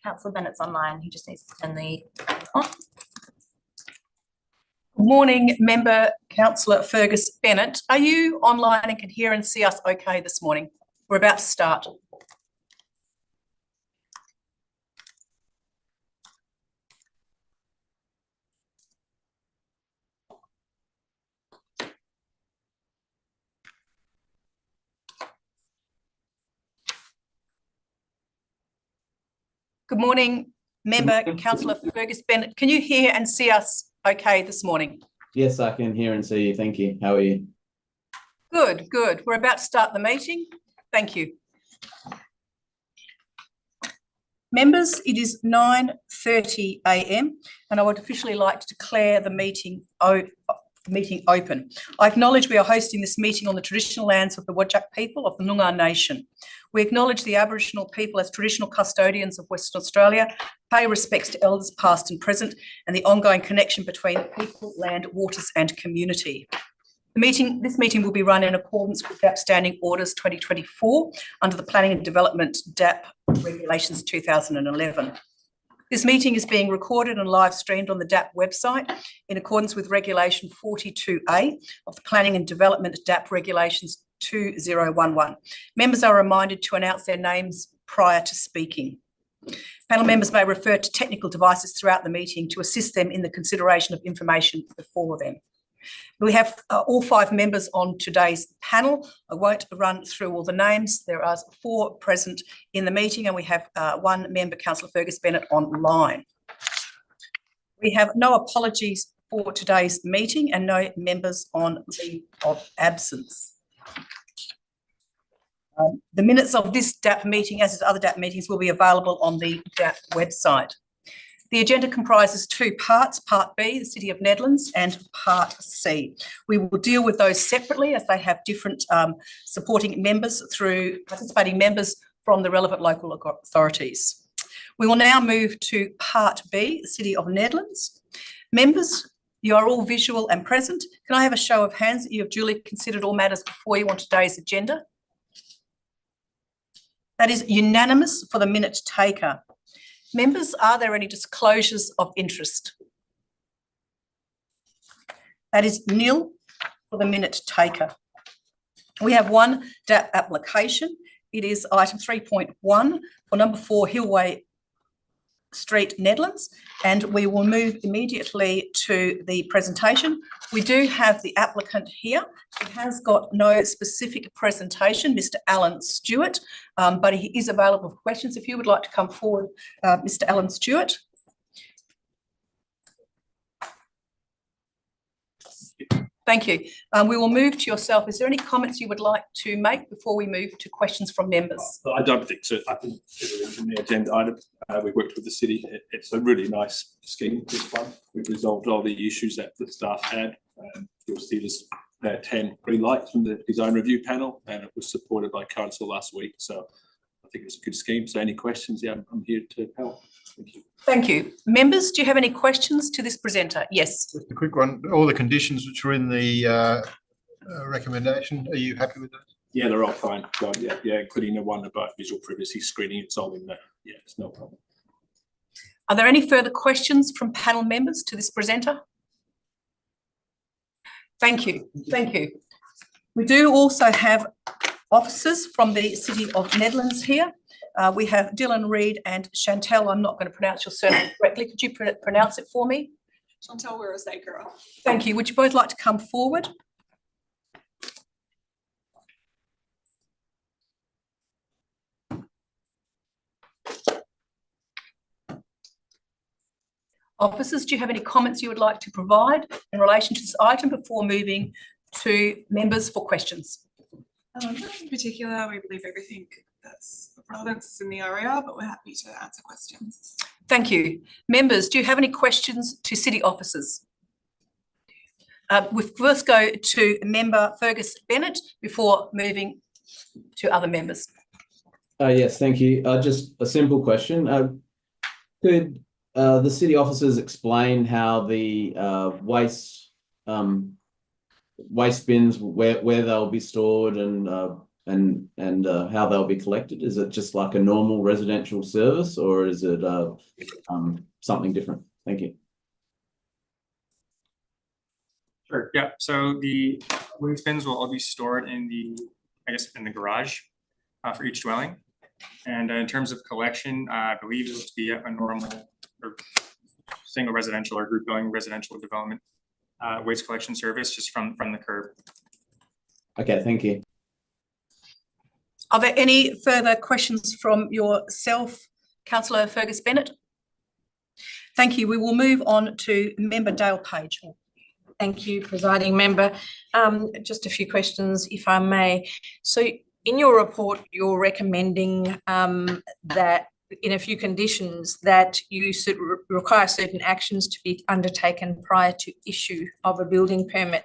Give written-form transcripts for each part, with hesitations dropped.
Councillor Bennett's online. He just needs to turn the on. Good morning, Member Councillor Fergus Bennett. Are you online and can hear and see us okay this morning? We're about to start. Good morning, Member Councillor Fergus Bennett. Can you hear and see us okay this morning? Yes, I can hear and see you. Thank you. How are you? Good, good. We're about to start the meeting. Thank you. Members, it is 9:30 a.m. and I would officially like to declare the meeting open. I acknowledge we are hosting this meeting on the traditional lands of the Whadjuk people of the Noongar Nation. We acknowledge the Aboriginal people as traditional custodians of Western Australia, pay respects to elders past and present, and the ongoing connection between people, land, waters and community. This meeting will be run in accordance with DAP Standing Orders 2024 under the Planning and Development DAP Regulations 2011. This meeting is being recorded and live streamed on the DAP website in accordance with Regulation 42A of the Planning and Development DAP Regulations 2011. Members are reminded to announce their names prior to speaking. Panel members may refer to technical devices throughout the meeting to assist them in the consideration of information before them. We have all 5 members on today's panel. I won't run through all the names. There are 4 present in the meeting and we have 1 member, Councillor Fergus Bennett, online. We have no apologies for today's meeting and no members on leave of absence. The minutes of this DAP meeting, as with other DAP meetings, will be available on the DAP website. The agenda comprises 2 parts, Part B, the City of Nedlands, and Part C. We will deal with those separately as they have different supporting members through participating members from the relevant local authorities. We will now move to Part B, the City of Nedlands. Members, you are all visual and present. Can I have a show of hands that you have duly considered all matters before you on today's agenda? That is unanimous for the minute taker. Members, are there any disclosures of interest? That is nil for the minute taker. We have 1 DAP application. It is item 3.1 for number 4 Hillway Street, Nedlands, and we will move immediately to the presentation. We do have the applicant here. He has got no specific presentation, Mr. Alan Stewart, but he is available for questions. If you would like to come forward, Mr. Alan Stewart. Thank you. We will move to yourself. Is there any comments you would like to make before we move to questions from members? I don't think so. I think it's in the agenda item. We worked with the city. It's a really nice scheme, this one. We've resolved all the issues that the staff had. You'll see there's 10 green lights from the design review panel, and it was supported by council last week. So I think it's a good scheme. So any questions? Yeah, I'm here to help. Thank you. Thank you. Members, do you have any questions to this presenter? Yes. Just a quick one. All the conditions which were in the recommendation, are you happy with those? Yeah, they're all fine. So, yeah, including the one about visual privacy screening. It's all in there. Yeah, it's no problem. Are there any further questions from panel members to this presenter? Thank you. Thank you. We do also have officers from the City of Nedlands here. We have Dylan Reid and Chantel. I'm not going to pronounce your surname correctly. Could you pronounce it for me? Chantel Wirazakura. Thank you. Would you both like to come forward? Officers, do you have any comments you would like to provide in relation to this item before moving to members for questions? In particular, we believe everything that's of relevance is in the area, but we're happy to answer questions. Thank you. Members, do you have any questions to city officers? We first go to member Fergus Bennett before moving to other members. Yes, thank you. Just a simple question. Could the city officers explain how the waste bins, where they'll be stored and and how they'll be collected? Is it just like a normal residential service, or is it something different? Thank you. Sure, yeah, so the waste bins will all be stored in in the garage for each dwelling. And in terms of collection, I believe it will be a normal or single residential or group dwelling residential development waste collection service just from the curb. Okay, thank you. Are there any further questions from yourself, Councillor Fergus Bennett? Thank you. We will move on to Member Dale Page. Thank you, presiding member. Just a few questions, if I may. So in your report, you're recommending that in a few conditions that you should require certain actions to be undertaken prior to issue of a building permit.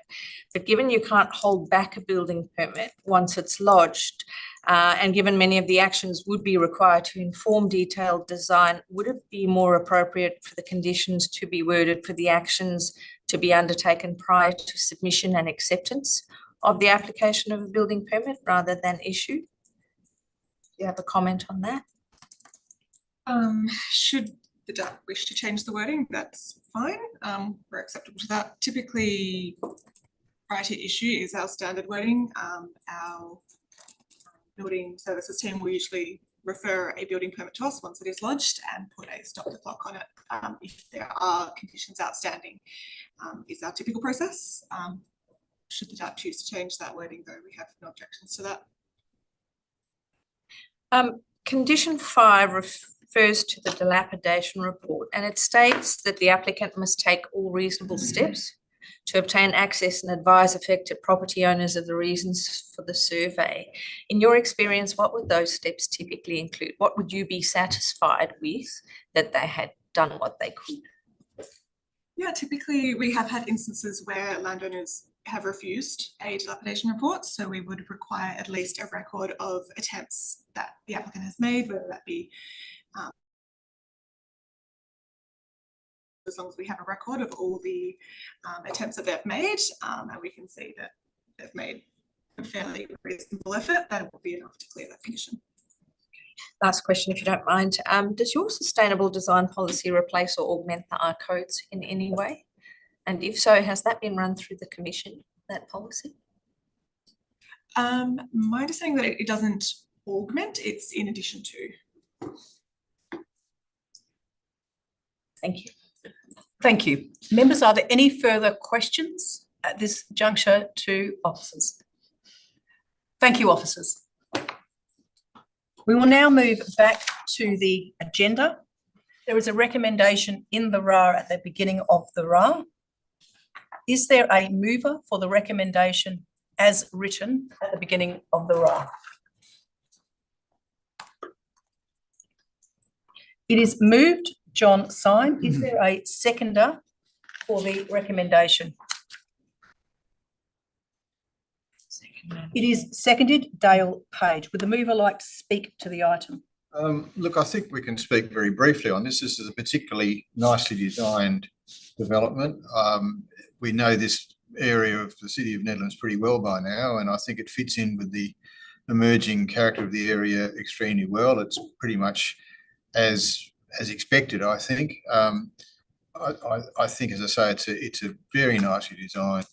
But given you can't hold back a building permit once it's lodged, and given many of the actions would be required to inform detailed design, would it be more appropriate for the conditions to be worded for the actions to be undertaken prior to submission and acceptance of the application of a building permit rather than issue? Do you have a comment on that? Should the DAP wish to change the wording, that's fine. We're acceptable to that. Typically, prior to issue is our standard wording. Our building services team will usually refer a building permit to us once it is lodged and put a stop the clock on it if there are conditions outstanding. Is our typical process. Should the DAP choose to change that wording, though, we have no objections to that. Condition 5 refers to the dilapidation report, and it states that the applicant must take all reasonable steps to obtain access and advise affected property owners of the reasons for the survey. In your experience, what would those steps typically include? What would you be satisfied with that they had done what they could? Yeah, typically we have had instances where landowners have refused a dilapidation report, so we would require at least a record of attempts that the applicant has made, whether that be as long as we have a record of all the attempts that they've made, and we can see that they've made a fairly reasonable effort, that will be enough to clear that condition. Last question, if you don't mind. Does your sustainable design policy replace or augment the R codes in any way? And if so, has that been run through the commission, that policy? My understanding that it doesn't augment, it's in addition to. Thank you. Thank you. Members, are there any further questions at this juncture to officers? Thank you, officers. We will now move back to the agenda. There is a recommendation in the RAR at the beginning of the RAR. Is there a mover for the recommendation as written at the beginning of the RAR? It is moved, John Syme. Is there a seconder for the recommendation? It is seconded, Dale Page. Would the mover like to speak to the item? Look, I think we can speak very briefly on this. This is a particularly nicely designed development. We know this area of the city of Nedlands pretty well by now, and I think it fits in with the emerging character of the area extremely well. It's pretty much as expected, I think. I think, as I say, it's a very nicely designed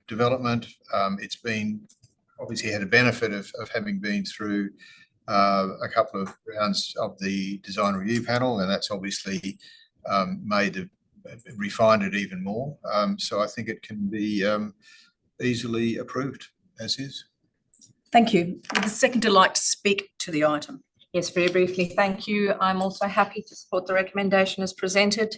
development. It's been obviously had a benefit of having been through a couple of rounds of the design review panel, and that's obviously refined it even more. So I think it can be easily approved as is. Thank you. Would the seconder like to speak to the item? Yes, very briefly. Thank you. I'm also happy to support the recommendation as presented.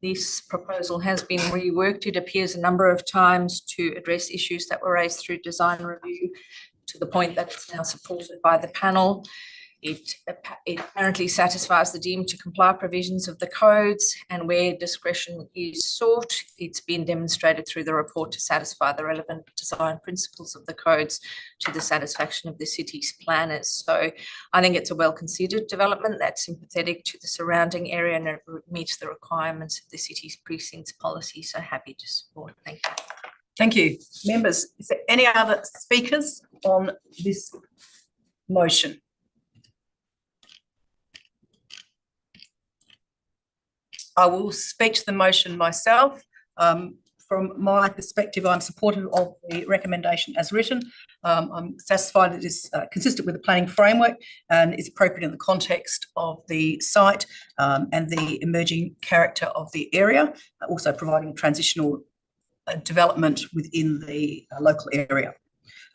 This proposal has been reworked, it appears, a number of times to address issues that were raised through design review to the point that it's now supported by the panel. It apparently satisfies the deemed to comply provisions of the codes, and where discretion is sought, it's been demonstrated through the report to satisfy the relevant design principles of the codes to the satisfaction of the city's planners. So I think it's a well-considered development that's sympathetic to the surrounding area and it meets the requirements of the city's precincts policy. So happy to support. Thank you. Thank you. Members, is there any other speakers on this motion? I will speak to the motion myself. From my perspective, I'm supportive of the recommendation as written. I'm satisfied that it is consistent with the planning framework and is appropriate in the context of the site and the emerging character of the area, also providing transitional development within the local area.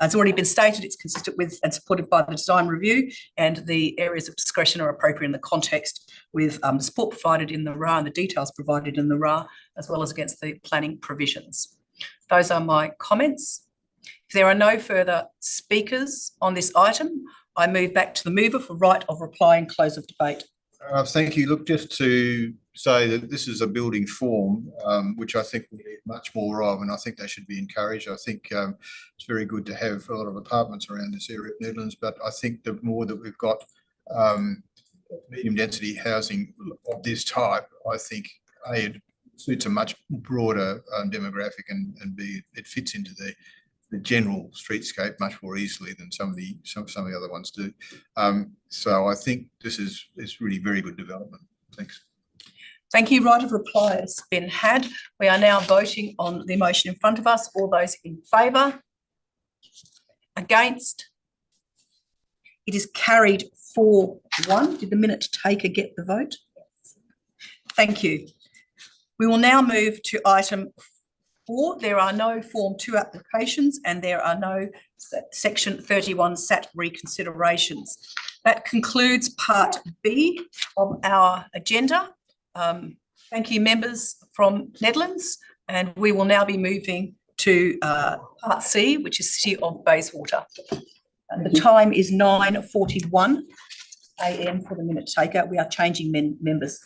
As already been stated, it's consistent with and supported by the design review, and the areas of discretion are appropriate in the context with the support provided in the RA and the details provided in the RA, as well as against the planning provisions. Those are my comments. If there are no further speakers on this item, I move back to the mover for right of reply and close of debate. Thank you. Look, just to say that this is a building form, which I think we need much more of, and I think they should be encouraged. I think it's very good to have a lot of apartments around this area of Nedlands, but I think the more that we've got medium density housing of this type, I think A, it suits a much broader demographic, and B, it fits into the general streetscape much more easily than some of the other ones do. So I think this is really very good development. Thanks. Thank you. Right of reply has been had. We are now voting on the motion in front of us. All those in favour? Against? It is carried 4-1. Did the minute taker get the vote? Yes. Thank you. We will now move to item 4. There are no Form 2 applications and there are no Section 31 SAT reconsiderations. That concludes Part B of our agenda. Thank you, members from Nedlands, and we will now be moving to Part C, which is City of Bayswater. And the time is 9:41 a.m. for the minute taker. We are changing members.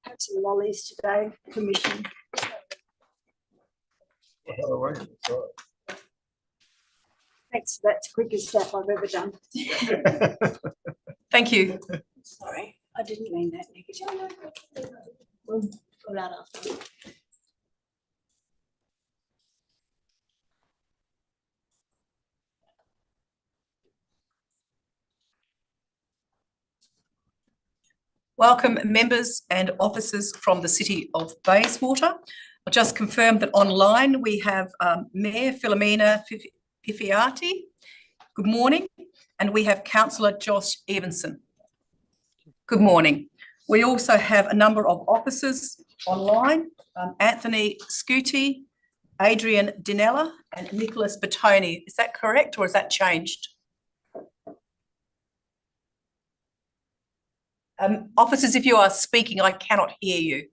Had some lollies today, Commission. Thanks, that's the quickest step I've ever done. Thank you. Sorry, I didn't mean that negative. We'll pull out after. Welcome members and officers from the City of Bayswater. I'll just confirm that online we have Mayor Philomena Pifiati. Good morning. And we have Councillor Josh Evenson. Good morning. We also have a number of officers online, Anthony Scuti, Adrian Dinella and Nicholas Bertoni. Is that correct or has that changed? Officers, if you are speaking, I cannot hear you.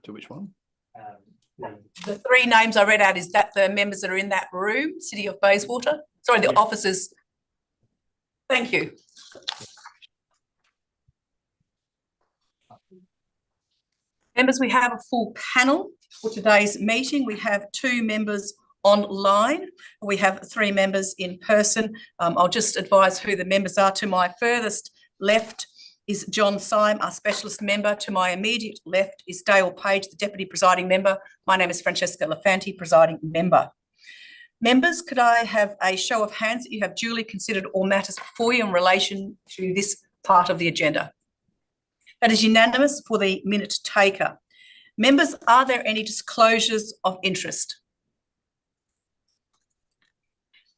To which one? The 3 names I read out, is that the members that are in that room, City of Bayswater? Sorry, the officers. Thank you. Members, we have a full panel for today's meeting. We have 2 members online. We have 3 members in person. I'll just advise who the members are. To my furthest left is John Syme, our specialist member. To my immediate left is Dale Page, the deputy presiding member. My name is Francesca Lafanti, presiding member. Members, could I have a show of hands that you have duly considered all matters before you in relation to this part of the agenda? That is unanimous for the minute taker. Members, are there any disclosures of interest?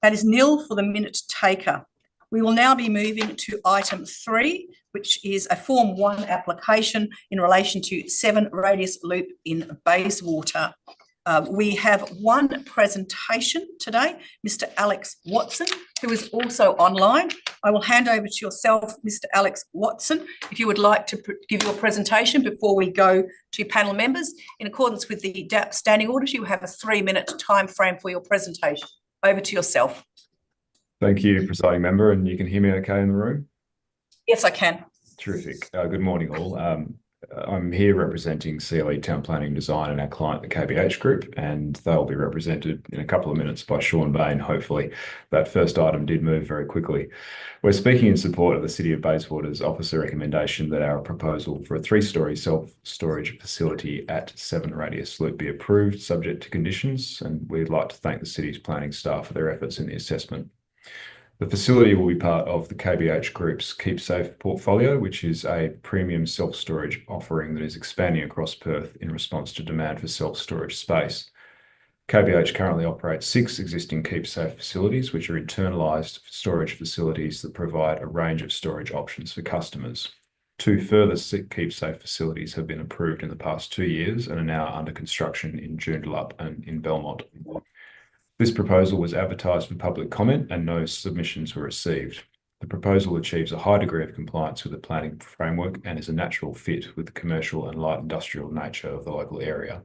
That is nil for the minute taker. We will now be moving to item 3, which is a Form 1 application in relation to 7 Radius Loop in Bayswater. We have one presentation today, Mr. Alex Watson, who is also online. I will hand over to yourself, Mr. Alex Watson, if you would like to give your presentation before we go to panel members. In accordance with the DAP standing orders, you have a 3-minute time frame for your presentation. Over to yourself. Thank you, presiding member, and you can hear me okay in the room? Yes, I can. Terrific. Good morning, all. I'm here representing CLE Town Planning Design and our client, the KBH Group, and they'll be represented in a couple of minutes by Sean Bain. Hopefully, that first item did move very quickly. We're speaking in support of the City of Bayswater's officer recommendation that our proposal for a 3-storey self-storage facility at 7 Radius Loop be approved, subject to conditions, and we'd like to thank the City's planning staff for their efforts in the assessment. The facility will be part of the KBH Group's Keep Safe portfolio, which is a premium self-storage offering that is expanding across Perth in response to demand for self-storage space. KBH currently operates 6 existing Keep Safe facilities, which are internalised storage facilities that provide a range of storage options for customers. 2 further Keep Safe facilities have been approved in the past 2 years and are now under construction in Joondalup and in Belmont. This proposal was advertised for public comment and no submissions were received. The proposal achieves a high degree of compliance with the planning framework and is a natural fit with the commercial and light industrial nature of the local area.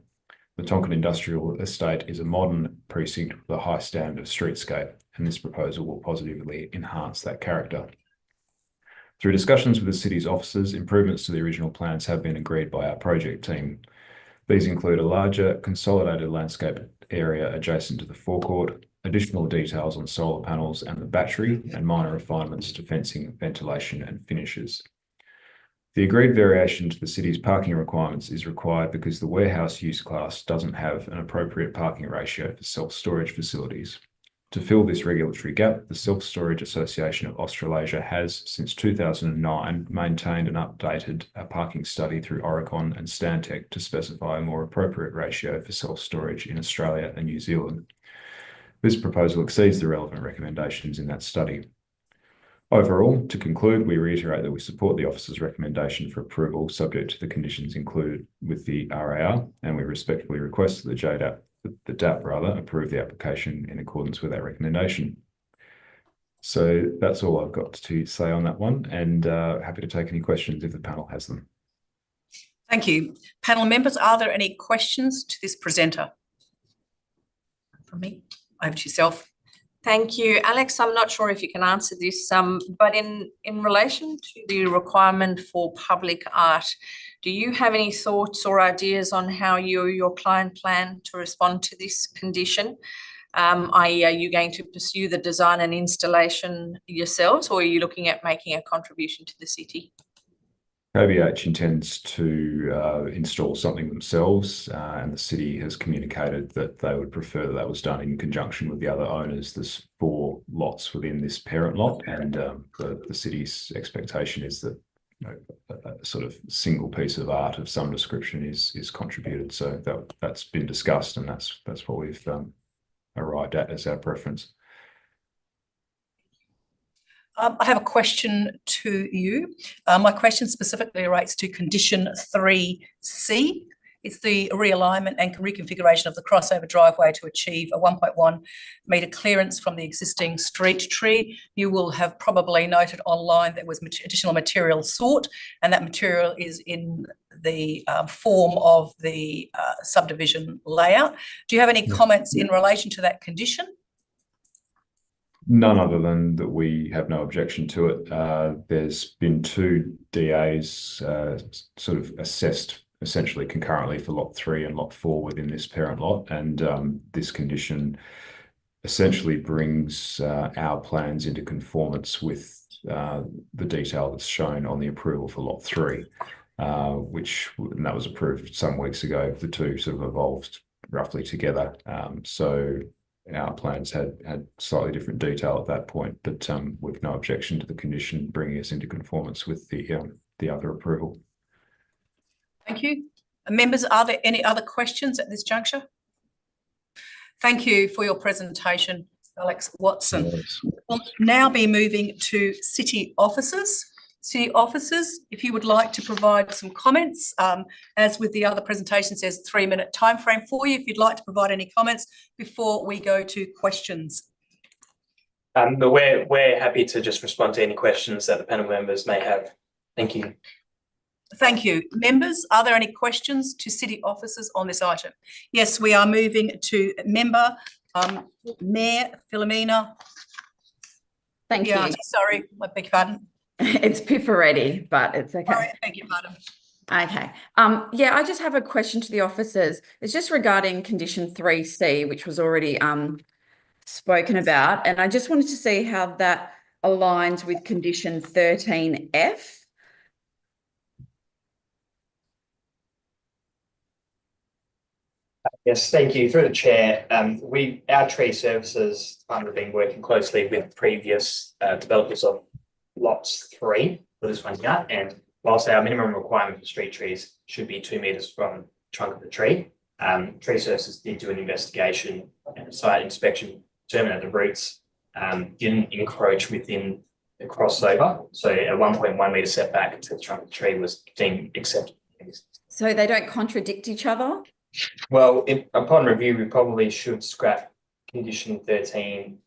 The Tonkin Industrial Estate is a modern precinct with a high standard of streetscape, and this proposal will positively enhance that character. Through discussions with the City's officers, improvements to the original plans have been agreed by our project team. These include a larger consolidated landscape area adjacent to the forecourt, additional details on solar panels and the battery, and minor refinements to fencing, ventilation and finishes. The agreed variation to the City's parking requirements is required because the warehouse use class doesn't have an appropriate parking ratio for self-storage facilities. To fill this regulatory gap, the Self-Storage Association of Australasia has, since 2009, maintained and updated a parking study through Oricon and Stantec to specify a more appropriate ratio for self-storage in Australia and New Zealand. This proposal exceeds the relevant recommendations in that study. Overall, to conclude, we reiterate that we support the officer's recommendation for approval subject to the conditions included with the RAR, and we respectfully request that the DAP approve the application in accordance with our recommendation. So that's all I've got to say on that one, and happy to take any questions if the panel has them. Thank you. Panel members, are there any questions to this presenter? From me, over to yourself. Thank you. Alex, I'm not sure if you can answer this, but in relation to the requirement for public art, do you have any thoughts or ideas on how you or your client plan to respond to this condition? I.e., are you going to pursue the design and installation yourselves, or are you looking at making a contribution to the city? KBH intends to install something themselves, and the city has communicated that they would prefer that was done in conjunction with the other owners. There's 4 lots within this parent lot, and the city's expectation is that a sort of single piece of art of some description is contributed. So that's been discussed, and that's what we've arrived at as our preference. I have a question to you. My question specifically relates to condition 3C. It's the realignment and reconfiguration of the crossover driveway to achieve a 1.1 metre clearance from the existing street tree. You will have probably noted online there was additional material sought, and that material is in the form of the subdivision layout. Do you have any comments in relation to that condition? None other than that we have no objection to it. There's been 2 DAs sort of assessed essentially concurrently for lot 3 and lot 4 within this parent lot, and this condition essentially brings our plans into conformance with the detail that's shown on the approval for lot 3, and that was approved some weeks ago. The 2 sort of evolved roughly together. So our plans had slightly different detail at that point, but with no objection to the condition bringing us into conformance with the other approval. Thank you. Members, are there any other questions at this juncture? Thank you for your presentation, Alex Watson. Yes. We'll now be moving to city officers. City officers, if you would like to provide some comments, as with the other presentations, there's a 3-minute time frame for you if you'd like to provide any comments before we go to questions. But we're happy to just respond to any questions that the panel members may have. Thank you. Thank you. Members, are there any questions to city officers on this item? Yes, we are moving to member Mayor Philomena. Thank you. Sorry, I beg your pardon. It's Pifferetti, but it's okay. All right, beg your pardon. Okay. Yeah, I just have a question to the officers. It's just regarding condition 3C, which was already spoken about, and I just wanted to see how that aligns with condition 13F. Yes, thank you. Through the chair, our tree services fund have been working closely with previous developers of lots 3 for this one here. And whilst our minimum requirement for street trees should be 2 metres from the trunk of the tree, tree services did do an investigation and a site inspection, determined that the roots didn't encroach within the crossover. So a 1.1 metre setback to the trunk of the tree was deemed acceptable. So they don't contradict each other? Well, upon review, we probably should scrap condition 13F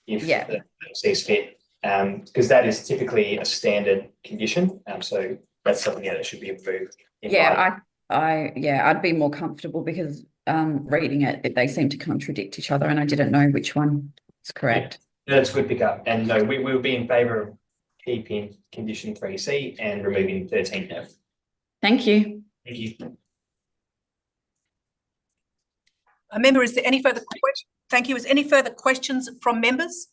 if the sees fit, because that is typically a standard condition. So that's something that should be approved. I'd be more comfortable because reading it, they seem to contradict each other, and I didn't know which one is correct. Yeah, that's a good pickup. And no, we will be in favour of keeping condition 3C and removing 13F. Thank you. Thank you. A member, is there any further questions? Thank you. Is any further questions from members?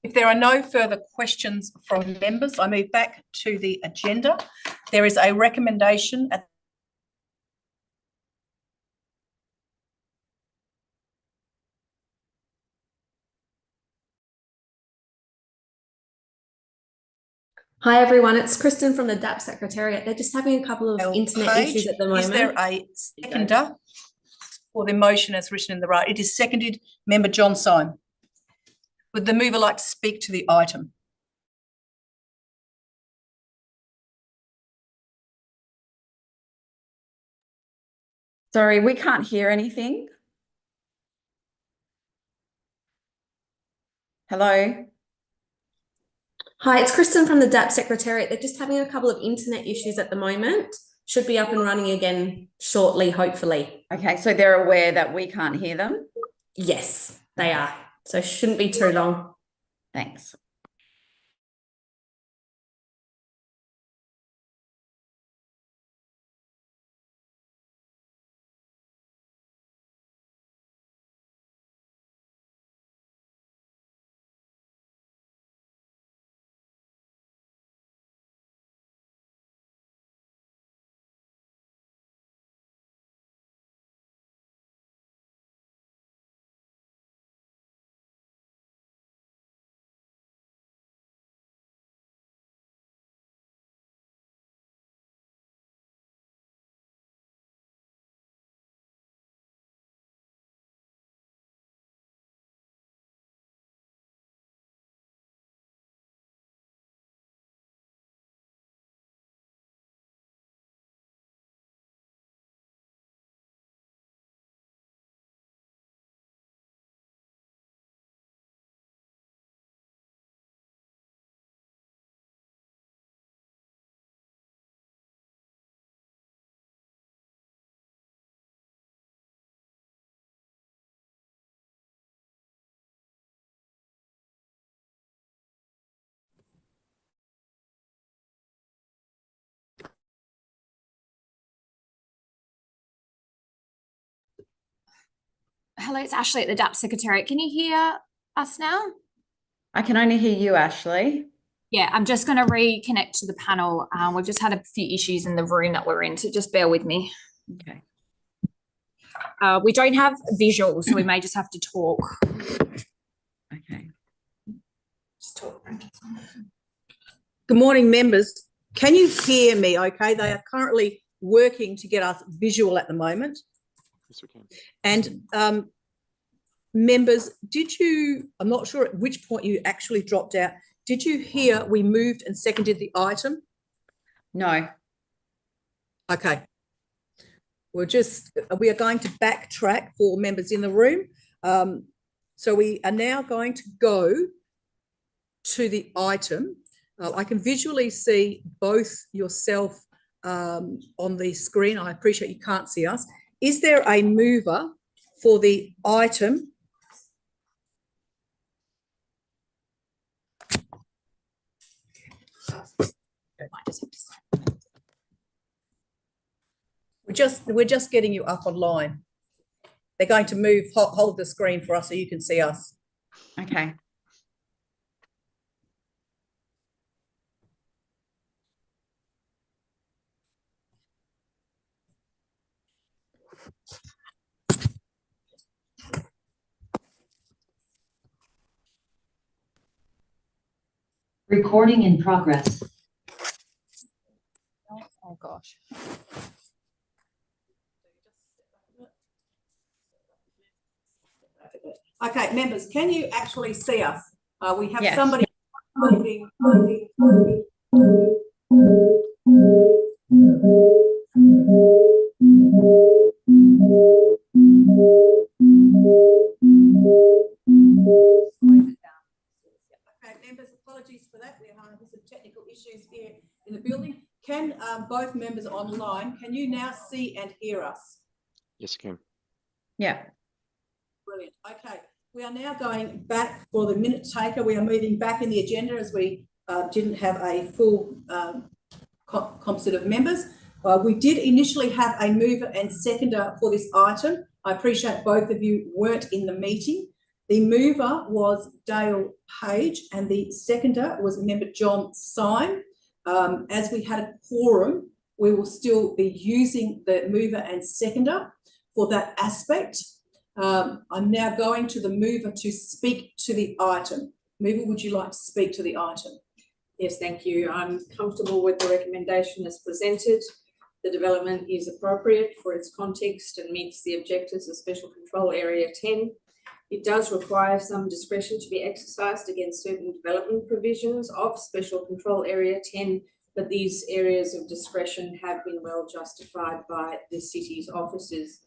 If there are no further questions from members, I move back to the agenda. There is a recommendation at Hi everyone, it's Kristen from the DAP Secretariat. They're just having a couple of internet issues at the moment. Is there a seconder for the motion as written in the right? It is seconded. Member John Syme. Would the mover like to speak to the item? Sorry, we can't hear anything. Hello? Hi, it's Kristen from the DAP Secretariat. They're just having a couple of internet issues at the moment. Should be up and running again shortly, hopefully. Okay, so they're aware that we can't hear them? Yes, they are. So shouldn't be too long. Thanks. Hello, it's Ashley at the DAP Secretariat. Can you hear us now? I can only hear you, Ashley. Yeah, I'm just going to reconnect to the panel. We've just had a few issues in the room that we're in, so just bear with me. Okay. We don't have visuals, so we may just have to talk. Okay. Just talk. Good morning, members. Can you hear me okay? They are currently working to get us visual at the moment. Yes, we can. And members, I'm not sure at which point you actually dropped out. Did you hear we moved and seconded the item? No. Okay. We are going to backtrack for members in the room. So we are now going to go to the item. I can visually see both yourself on the screen. I appreciate you can't see us. Is there a mover for the item We're just getting you up online. They're going to move, hold the screen for us so you can see us. Okay. Recording in progress. Oh gosh. Okay, members, can you actually see us? We have Yes. somebody moving. Okay, members, apologies for that. We're having some technical issues here in the building. Can both members online, can you now see and hear us? Yes, I can. Yeah. Brilliant. Okay, we are now going back for the minute taker. We are moving back in the agenda as we didn't have a full composite of members. We did initially have a mover and seconder for this item. I appreciate both of you weren't in the meeting. The mover was Dale Page and the seconder was member John Syme. As we had a quorum, we will still be using the mover and seconder for that aspect. I'm now going to the mover to speak to the item. Mover, would you like to speak to the item? Yes, thank you. I'm comfortable with the recommendation as presented. The development is appropriate for its context and meets the objectives of Special Control Area 10. It does require some discretion to be exercised against certain development provisions of Special Control Area 10, but these areas of discretion have been well justified by the city's officers.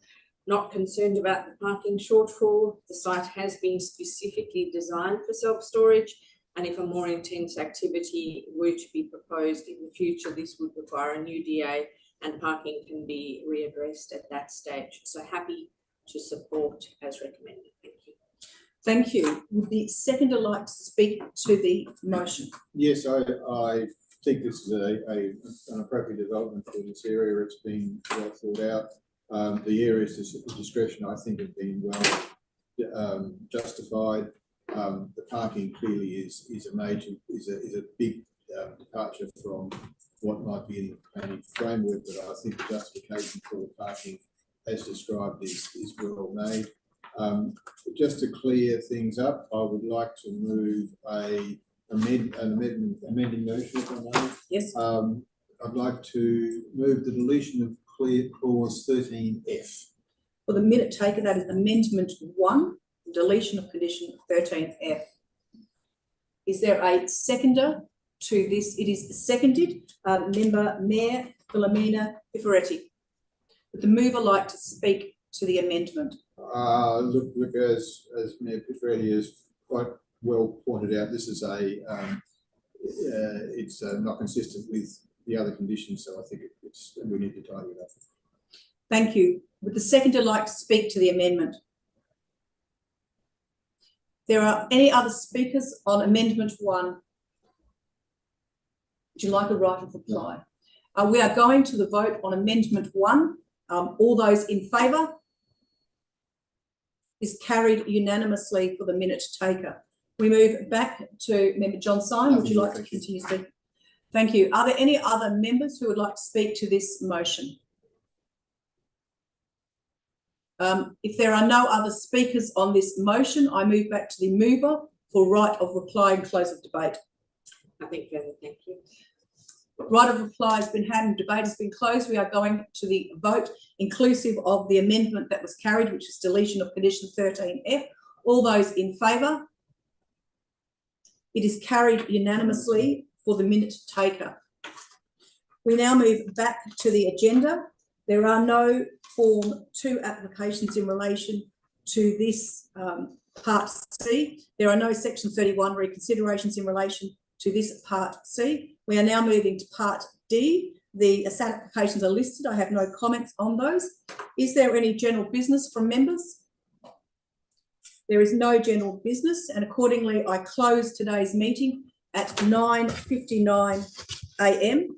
Not concerned about the parking shortfall. The site has been specifically designed for self-storage, and if a more intense activity were to be proposed in the future, this would require a new DA and parking can be readdressed at that stage. So happy to support as recommended. Thank you. Thank you. Would the seconder like to speak to the motion? Yes, I think this is an appropriate development for this area. It's been well thought out. The areas of discretion, I think, have been well justified. The parking clearly is a big departure from what might be in the planning framework, but I think the justification for the parking as described is well made. Just to clear things up, I would like to move an amending motion, if I may. Yes. I'd like to move the deletion of clause 13F. For the minute taken, that is amendment 1, deletion of condition 13F. Is there a seconder to this? It is seconded. Member Mayor Philomena Piferetti. Would the mover like to speak to the amendment? Look, as Mayor Piferetti has quite well pointed out, this is it's not consistent with the other conditions, so I think we need to tidy it up. Thank you. Would the seconder like to speak to the amendment? There are any other speakers on amendment 1? Would you like a right of reply? No. We are going to the vote on amendment 1. All those in favour? Is carried unanimously for the minute taker. We move back to member John Syme. Would you like to continue speaking? Thank you. Are there any other members who would like to speak to this motion? If there are no other speakers on this motion, I move back to the mover for right of reply and close of debate. Nothing further, thank you. Right of reply has been had and debate has been closed. We are going to the vote inclusive of the amendment that was carried, which is deletion of condition 13F. All those in favour? It is carried unanimously for the minute taker. We now move back to the agenda. There are no Form 2 applications in relation to this Part C. There are no Section 31 reconsiderations in relation to this Part C. We are now moving to Part D. The ASAT applications are listed. I have no comments on those. Is there any general business from members? There is no general business, and accordingly I close today's meeting at 9:59 a.m.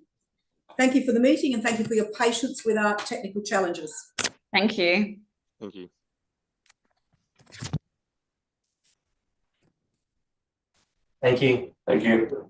Thank you for the meeting and thank you for your patience with our technical challenges. Thank you. Thank you. Thank you. Thank you.